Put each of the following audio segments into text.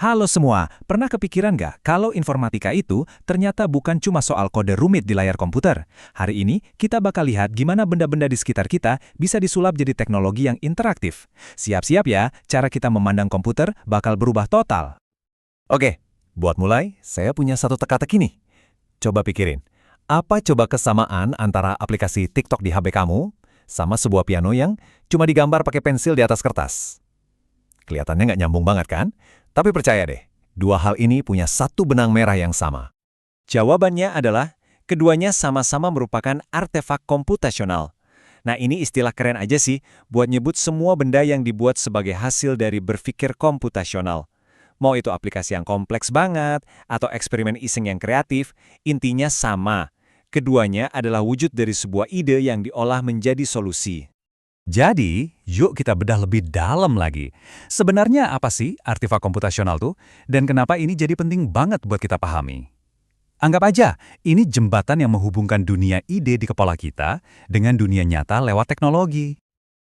Halo semua, pernah kepikiran nggak kalau informatika itu ternyata bukan cuma soal kode rumit di layar komputer? Hari ini, kita bakal lihat gimana benda-benda di sekitar kita bisa disulap jadi teknologi yang interaktif. Siap-siap ya, cara kita memandang komputer bakal berubah total. Oke, buat mulai, saya punya satu teka-teki nih. Coba pikirin, apa coba kesamaan antara aplikasi TikTok di HP kamu sama sebuah piano yang cuma digambar pakai pensil di atas kertas? Kelihatannya nggak nyambung banget kan? Tapi percaya deh, dua hal ini punya satu benang merah yang sama. Jawabannya adalah, keduanya sama-sama merupakan artefak komputasional. Nah, ini istilah keren aja sih buat nyebut semua benda yang dibuat sebagai hasil dari berpikir komputasional. Mau itu aplikasi yang kompleks banget, atau eksperimen iseng yang kreatif, intinya sama. Keduanya adalah wujud dari sebuah ide yang diolah menjadi solusi. Jadi, yuk kita bedah lebih dalam lagi. Sebenarnya apa sih artefak komputasional tuh? Dan kenapa ini jadi penting banget buat kita pahami? Anggap aja, ini jembatan yang menghubungkan dunia ide di kepala kita dengan dunia nyata lewat teknologi.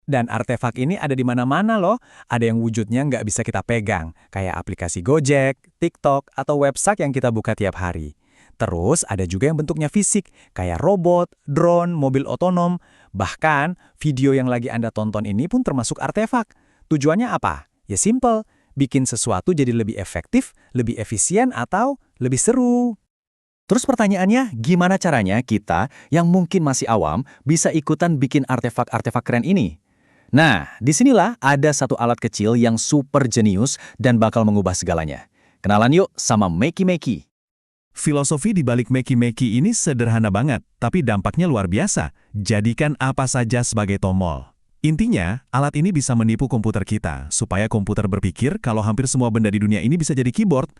Dan artefak ini ada di mana-mana loh. Ada yang wujudnya nggak bisa kita pegang, kayak aplikasi Gojek, TikTok, atau website yang kita buka tiap hari. Terus ada juga yang bentuknya fisik, kayak robot, drone, mobil otonom. Bahkan, video yang lagi Anda tonton ini pun termasuk artefak. Tujuannya apa? Ya simple, bikin sesuatu jadi lebih efektif, lebih efisien, atau lebih seru. Terus pertanyaannya, gimana caranya kita yang mungkin masih awam bisa ikutan bikin artefak-artefak keren ini? Nah, disinilah ada satu alat kecil yang super jenius dan bakal mengubah segalanya. Kenalan yuk sama Makey. Filosofi di balik Makey ini sederhana banget, tapi dampaknya luar biasa. Jadikan apa saja sebagai tombol. Intinya, alat ini bisa menipu komputer kita, supaya komputer berpikir kalau hampir semua benda di dunia ini bisa jadi keyboard.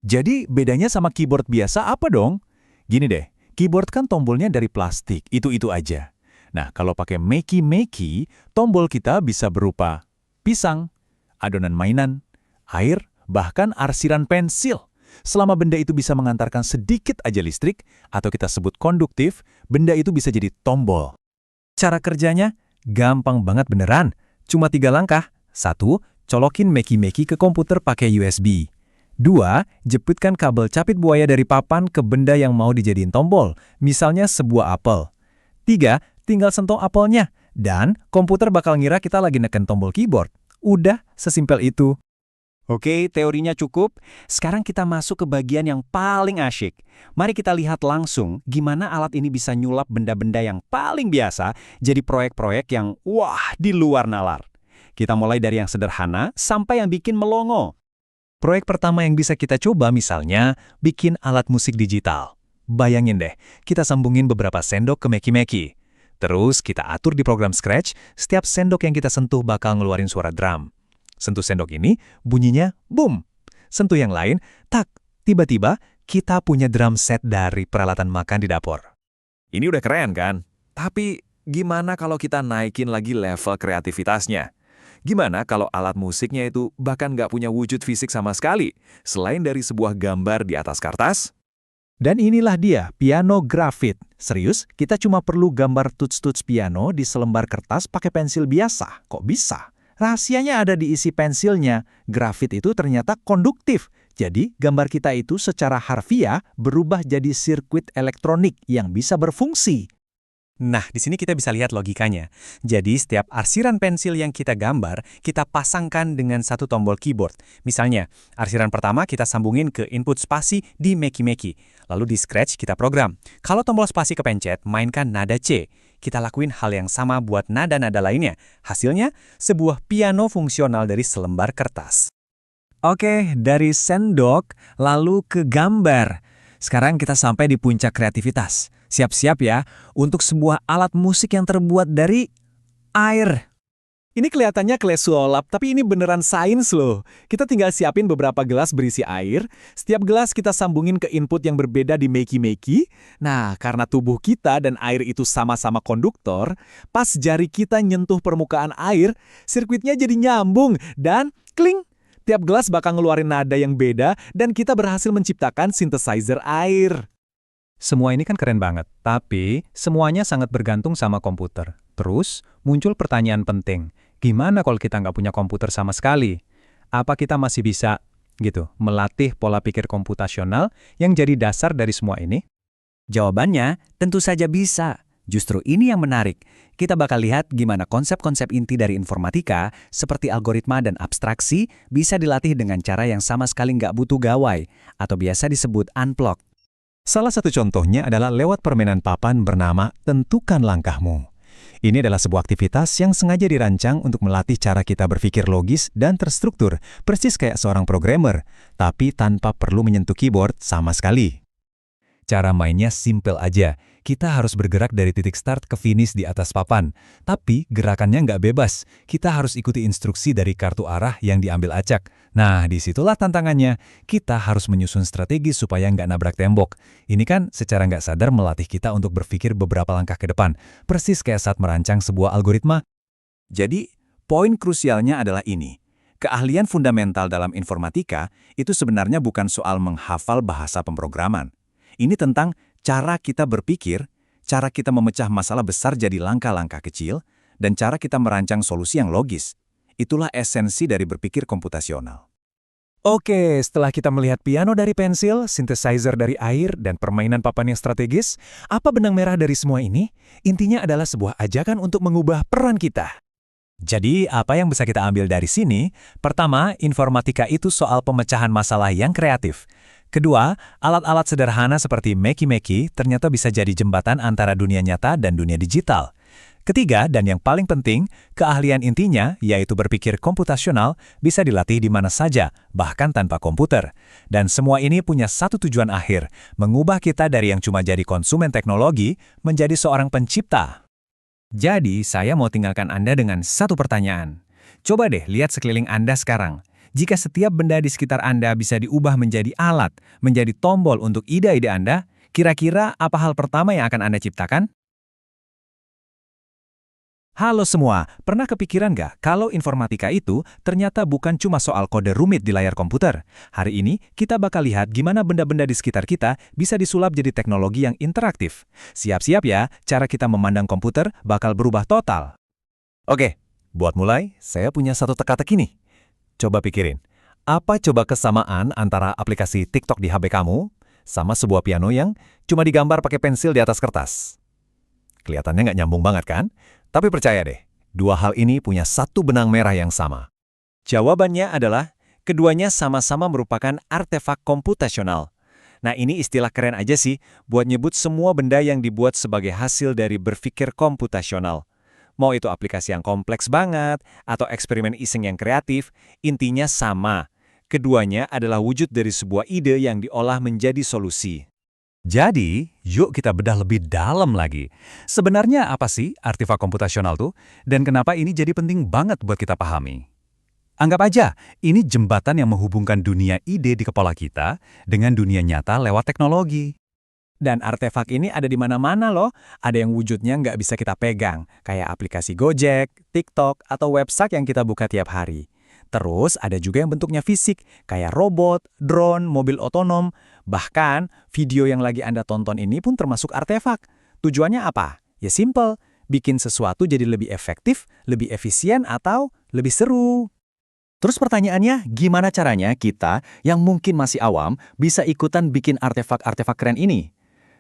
Jadi, bedanya sama keyboard biasa apa dong? Gini deh, keyboard kan tombolnya dari plastik, itu-itu aja. Nah, kalau pakai Makey, tombol kita bisa berupa pisang, adonan mainan, air, bahkan arsiran pensil. Selama benda itu bisa mengantarkan sedikit aja listrik, atau kita sebut konduktif, benda itu bisa jadi tombol. Cara kerjanya gampang banget beneran. Cuma 3 langkah. 1. Colokin Makey ke komputer pakai USB. 2. Jepitkan kabel capit buaya dari papan ke benda yang mau dijadiin tombol, misalnya sebuah apel. 3. Tinggal sentuh apelnya, dan komputer bakal ngira kita lagi neken tombol keyboard. Udah, sesimpel itu. Oke, teorinya cukup. Sekarang kita masuk ke bagian yang paling asyik. Mari kita lihat langsung gimana alat ini bisa nyulap benda-benda yang paling biasa jadi proyek-proyek yang wah di luar nalar. Kita mulai dari yang sederhana sampai yang bikin melongo. Proyek pertama yang bisa kita coba misalnya bikin alat musik digital. Bayangin deh, kita sambungin beberapa sendok ke Makey. Terus kita atur di program Scratch, setiap sendok yang kita sentuh bakal ngeluarin suara drum. Sentuh sendok ini, bunyinya boom. Sentuh yang lain, tak. Tiba-tiba, kita punya drum set dari peralatan makan di dapur. Ini udah keren kan? Tapi, gimana kalau kita naikin lagi level kreativitasnya? Gimana kalau alat musiknya itu bahkan nggak punya wujud fisik sama sekali, selain dari sebuah gambar di atas kertas? Dan inilah dia, piano grafit. Serius, kita cuma perlu gambar tuts-tuts piano di selembar kertas pakai pensil biasa. Kok bisa? Rahasianya ada di isi pensilnya. Grafit itu ternyata konduktif. Jadi, gambar kita itu secara harfiah berubah jadi sirkuit elektronik yang bisa berfungsi. Nah, di sini kita bisa lihat logikanya. Jadi, setiap arsiran pensil yang kita gambar, kita pasangkan dengan satu tombol keyboard. Misalnya, arsiran pertama kita sambungin ke input spasi di Makey. Lalu di Scratch kita program. Kalau tombol spasi kepencet, mainkan nada C. Kita lakuin hal yang sama buat nada-nada lainnya. Hasilnya, sebuah piano fungsional dari selembar kertas. Oke, dari sendok, lalu ke gambar. Sekarang kita sampai di puncak kreativitas. Siap-siap ya, untuk sebuah alat musik yang terbuat dari air. Ini kelihatannya klesulap, tapi ini beneran sains loh. Kita tinggal siapin beberapa gelas berisi air. Setiap gelas kita sambungin ke input yang berbeda di Makey. Nah, karena tubuh kita dan air itu sama-sama konduktor, pas jari kita nyentuh permukaan air, sirkuitnya jadi nyambung dan kling. Tiap gelas bakal ngeluarin nada yang beda dan kita berhasil menciptakan synthesizer air. Semua ini kan keren banget, tapi semuanya sangat bergantung sama komputer. Terus, muncul pertanyaan penting. Gimana kalau kita nggak punya komputer sama sekali? Apa kita masih bisa gitu, melatih pola pikir komputasional yang jadi dasar dari semua ini? Jawabannya tentu saja bisa. Justru ini yang menarik. Kita bakal lihat gimana konsep-konsep inti dari informatika, seperti algoritma dan abstraksi, bisa dilatih dengan cara yang sama sekali nggak butuh gawai, atau biasa disebut unblock. Salah satu contohnya adalah lewat permainan papan bernama Tentukan Langkahmu. Ini adalah sebuah aktivitas yang sengaja dirancang untuk melatih cara kita berpikir logis dan terstruktur, persis kayak seorang programmer, tapi tanpa perlu menyentuh keyboard sama sekali. Cara mainnya simple aja. Kita harus bergerak dari titik start ke finish di atas papan. Tapi gerakannya nggak bebas. Kita harus ikuti instruksi dari kartu arah yang diambil acak. Nah, disitulah tantangannya. Kita harus menyusun strategi supaya nggak nabrak tembok. Ini kan secara nggak sadar melatih kita untuk berpikir beberapa langkah ke depan. Persis kayak saat merancang sebuah algoritma. Jadi, poin krusialnya adalah ini. Keahlian fundamental dalam informatika itu sebenarnya bukan soal menghafal bahasa pemrograman. Ini tentang cara kita berpikir, cara kita memecah masalah besar jadi langkah-langkah kecil, dan cara kita merancang solusi yang logis. Itulah esensi dari berpikir komputasional. Oke, setelah kita melihat piano dari pensil, synthesizer dari air, dan permainan papan yang strategis, apa benang merah dari semua ini? Intinya adalah sebuah ajakan untuk mengubah peran kita. Jadi, apa yang bisa kita ambil dari sini? Pertama, informatika itu soal pemecahan masalah yang kreatif. Kedua, alat-alat sederhana seperti Makey ternyata bisa jadi jembatan antara dunia nyata dan dunia digital. Ketiga, dan yang paling penting, keahlian intinya, yaitu berpikir komputasional, bisa dilatih di mana saja, bahkan tanpa komputer. Dan semua ini punya satu tujuan akhir, mengubah kita dari yang cuma jadi konsumen teknologi, menjadi seorang pencipta. Jadi, saya mau tinggalkan Anda dengan satu pertanyaan. Coba deh lihat sekeliling Anda sekarang. Jika setiap benda di sekitar Anda bisa diubah menjadi alat, menjadi tombol untuk ide-ide Anda, kira-kira apa hal pertama yang akan Anda ciptakan? Halo semua, pernah kepikiran nggak kalau informatika itu ternyata bukan cuma soal kode rumit di layar komputer? Hari ini, kita bakal lihat gimana benda-benda di sekitar kita bisa disulap jadi teknologi yang interaktif. Siap-siap ya, cara kita memandang komputer bakal berubah total. Oke, buat mulai, saya punya satu teka-teki nih. Coba pikirin, apa coba kesamaan antara aplikasi TikTok di HP kamu sama sebuah piano yang cuma digambar pakai pensil di atas kertas? Kelihatannya nggak nyambung banget kan? Tapi percaya deh, dua hal ini punya satu benang merah yang sama. Jawabannya adalah, keduanya sama-sama merupakan artefak komputasional. Nah, ini istilah keren aja sih buat nyebut semua benda yang dibuat sebagai hasil dari berpikir komputasional. Mau itu aplikasi yang kompleks banget, atau eksperimen iseng yang kreatif, intinya sama. Keduanya adalah wujud dari sebuah ide yang diolah menjadi solusi. Jadi, yuk kita bedah lebih dalam lagi. Sebenarnya apa sih artefak komputasional tuh? Dan kenapa ini jadi penting banget buat kita pahami? Anggap aja, ini jembatan yang menghubungkan dunia ide di kepala kita dengan dunia nyata lewat teknologi. Dan artefak ini ada di mana-mana loh. Ada yang wujudnya nggak bisa kita pegang, kayak aplikasi Gojek, TikTok, atau website yang kita buka tiap hari. Terus ada juga yang bentuknya fisik, kayak robot, drone, mobil otonom. Bahkan, video yang lagi Anda tonton ini pun termasuk artefak. Tujuannya apa? Ya simple, bikin sesuatu jadi lebih efektif, lebih efisien, atau lebih seru. Terus pertanyaannya, gimana caranya kita yang mungkin masih awam bisa ikutan bikin artefak-artefak keren ini?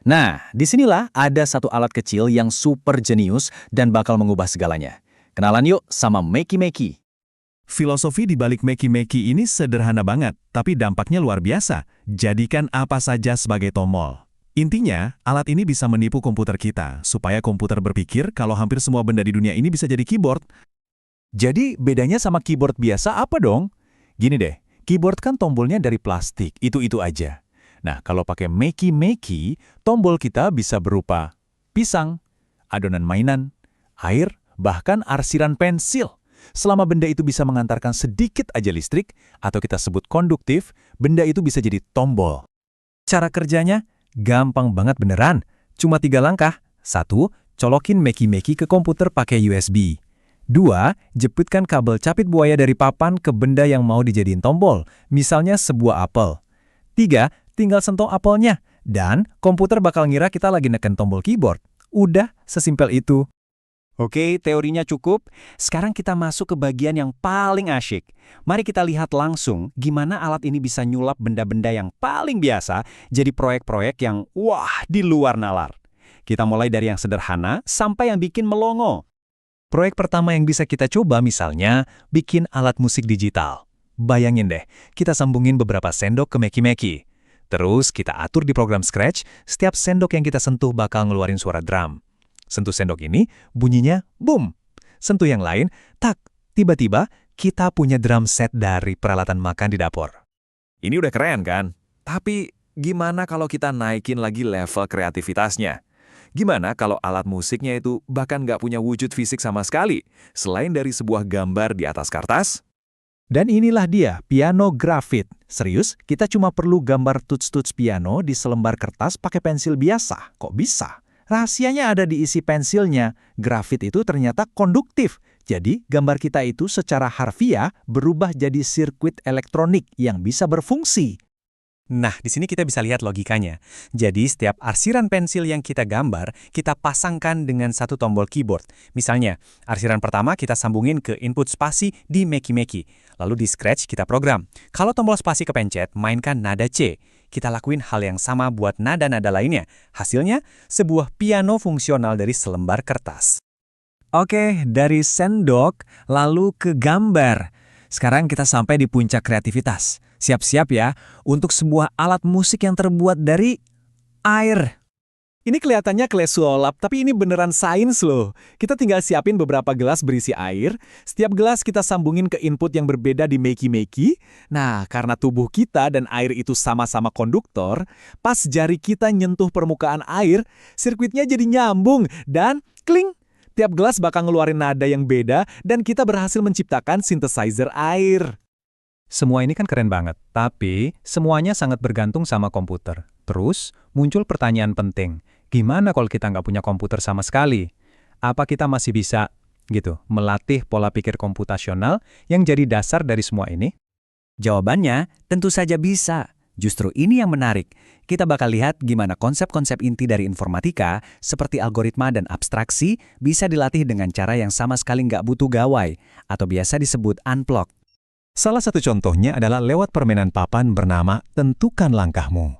Nah, disinilah ada satu alat kecil yang super jenius dan bakal mengubah segalanya. Kenalan yuk sama Makey. Filosofi di balik Makey ini sederhana banget, tapi dampaknya luar biasa. Jadikan apa saja sebagai tombol. Intinya, alat ini bisa menipu komputer kita, supaya komputer berpikir kalau hampir semua benda di dunia ini bisa jadi keyboard. Jadi, bedanya sama keyboard biasa apa dong? Gini deh, keyboard kan tombolnya dari plastik, itu-itu aja. Nah, kalau pakai Makey, tombol kita bisa berupa pisang, adonan mainan, air, bahkan arsiran pensil. Selama benda itu bisa mengantarkan sedikit aja listrik, atau kita sebut konduktif, benda itu bisa jadi tombol. Cara kerjanya gampang banget beneran. Cuma 3 langkah. 1. Colokin Makey ke komputer pakai USB. 2. Jepitkan kabel capit buaya dari papan ke benda yang mau dijadiin tombol, misalnya sebuah apel. 3. Tinggal sentuh apelnya, dan komputer bakal ngira kita lagi neken tombol keyboard. Udah, sesimpel itu. Oke, teorinya cukup. Sekarang kita masuk ke bagian yang paling asyik. Mari kita lihat langsung gimana alat ini bisa nyulap benda-benda yang paling biasa jadi proyek-proyek yang wah di luar nalar. Kita mulai dari yang sederhana sampai yang bikin melongo. Proyek pertama yang bisa kita coba misalnya, bikin alat musik digital. Bayangin deh, kita sambungin beberapa sendok ke Meki-Meki. Terus kita atur di program Scratch, setiap sendok yang kita sentuh bakal ngeluarin suara drum. Sentuh sendok ini, bunyinya boom. Sentuh yang lain, tak. Tiba-tiba, kita punya drum set dari peralatan makan di dapur. Ini udah keren kan? Tapi gimana kalau kita naikin lagi level kreativitasnya? Gimana kalau alat musiknya itu bahkan nggak punya wujud fisik sama sekali, selain dari sebuah gambar di atas kertas? Dan inilah dia, piano grafit. Serius, kita cuma perlu gambar tuts-tuts piano di selembar kertas pakai pensil biasa. Kok bisa? Rahasianya ada di isi pensilnya. Grafit itu ternyata konduktif. Jadi, gambar kita itu secara harfiah berubah jadi sirkuit elektronik yang bisa berfungsi. Nah, di sini kita bisa lihat logikanya. Jadi, setiap arsiran pensil yang kita gambar, kita pasangkan dengan satu tombol keyboard. Misalnya, arsiran pertama kita sambungin ke input spasi di Meki-Meki. Lalu di Scratch kita program. Kalau tombol spasi kepencet, mainkan nada C. Kita lakuin hal yang sama buat nada-nada lainnya. Hasilnya, sebuah piano fungsional dari selembar kertas. Oke, dari sendok, lalu ke gambar. Sekarang kita sampai di puncak kreativitas. Siap-siap ya, untuk sebuah alat musik yang terbuat dari air. Ini kelihatannya sulap, tapi ini beneran sains loh. Kita tinggal siapin beberapa gelas berisi air. Setiap gelas kita sambungin ke input yang berbeda di Meki-Meki. Nah, karena tubuh kita dan air itu sama-sama konduktor, pas jari kita nyentuh permukaan air, sirkuitnya jadi nyambung dan kling. Tiap gelas bakal ngeluarin nada yang beda dan kita berhasil menciptakan synthesizer air. Semua ini kan keren banget, tapi semuanya sangat bergantung sama komputer. Terus, muncul pertanyaan penting. Gimana kalau kita nggak punya komputer sama sekali? Apa kita masih bisa, melatih pola pikir komputasional yang jadi dasar dari semua ini? Jawabannya, tentu saja bisa. Justru ini yang menarik. Kita bakal lihat gimana konsep-konsep inti dari informatika, seperti algoritma dan abstraksi, bisa dilatih dengan cara yang sama sekali nggak butuh gawai, atau biasa disebut unplug. Salah satu contohnya adalah lewat permainan papan bernama Tentukan Langkahmu.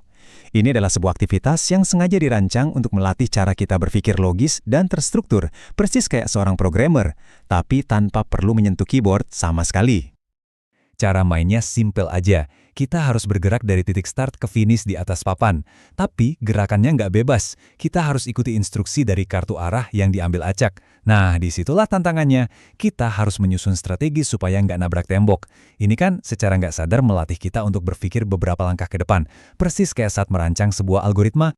Ini adalah sebuah aktivitas yang sengaja dirancang untuk melatih cara kita berpikir logis dan terstruktur, persis kayak seorang programmer, tapi tanpa perlu menyentuh keyboard sama sekali. Cara mainnya simple aja. Kita harus bergerak dari titik start ke finish di atas papan. Tapi gerakannya nggak bebas. Kita harus ikuti instruksi dari kartu arah yang diambil acak. Nah, disitulah tantangannya. Kita harus menyusun strategi supaya nggak nabrak tembok. Ini kan secara nggak sadar melatih kita untuk berpikir beberapa langkah ke depan. Persis kayak saat merancang sebuah algoritma.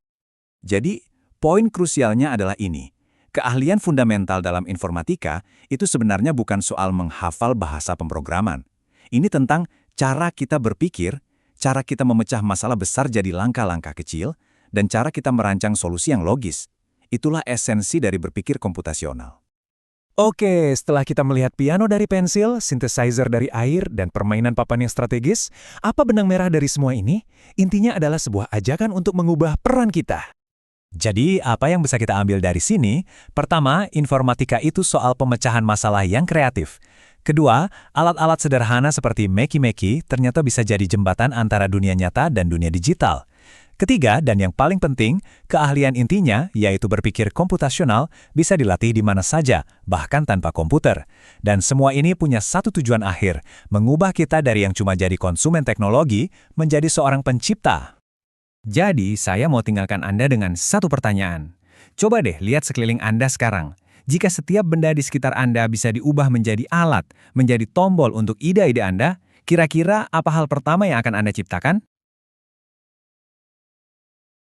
Jadi, poin krusialnya adalah ini. Keahlian fundamental dalam informatika itu sebenarnya bukan soal menghafal bahasa pemrograman. Ini tentang cara kita berpikir, cara kita memecah masalah besar jadi langkah-langkah kecil, dan cara kita merancang solusi yang logis. Itulah esensi dari berpikir komputasional. Oke, setelah kita melihat piano dari pensil, synthesizer dari air, dan permainan papan yang strategis, apa benang merah dari semua ini? Intinya adalah sebuah ajakan untuk mengubah peran kita. Jadi, apa yang bisa kita ambil dari sini? Pertama, informatika itu soal pemecahan masalah yang kreatif. Kedua, alat-alat sederhana seperti Meki-Meki ternyata bisa jadi jembatan antara dunia nyata dan dunia digital. Ketiga, dan yang paling penting, keahlian intinya, yaitu berpikir komputasional, bisa dilatih di mana saja, bahkan tanpa komputer. Dan semua ini punya satu tujuan akhir, mengubah kita dari yang cuma jadi konsumen teknologi, menjadi seorang pencipta. Jadi, saya mau tinggalkan Anda dengan satu pertanyaan. Coba deh lihat sekeliling Anda sekarang. Jika setiap benda di sekitar Anda bisa diubah menjadi alat, menjadi tombol untuk ide-ide Anda, kira-kira apa hal pertama yang akan Anda ciptakan?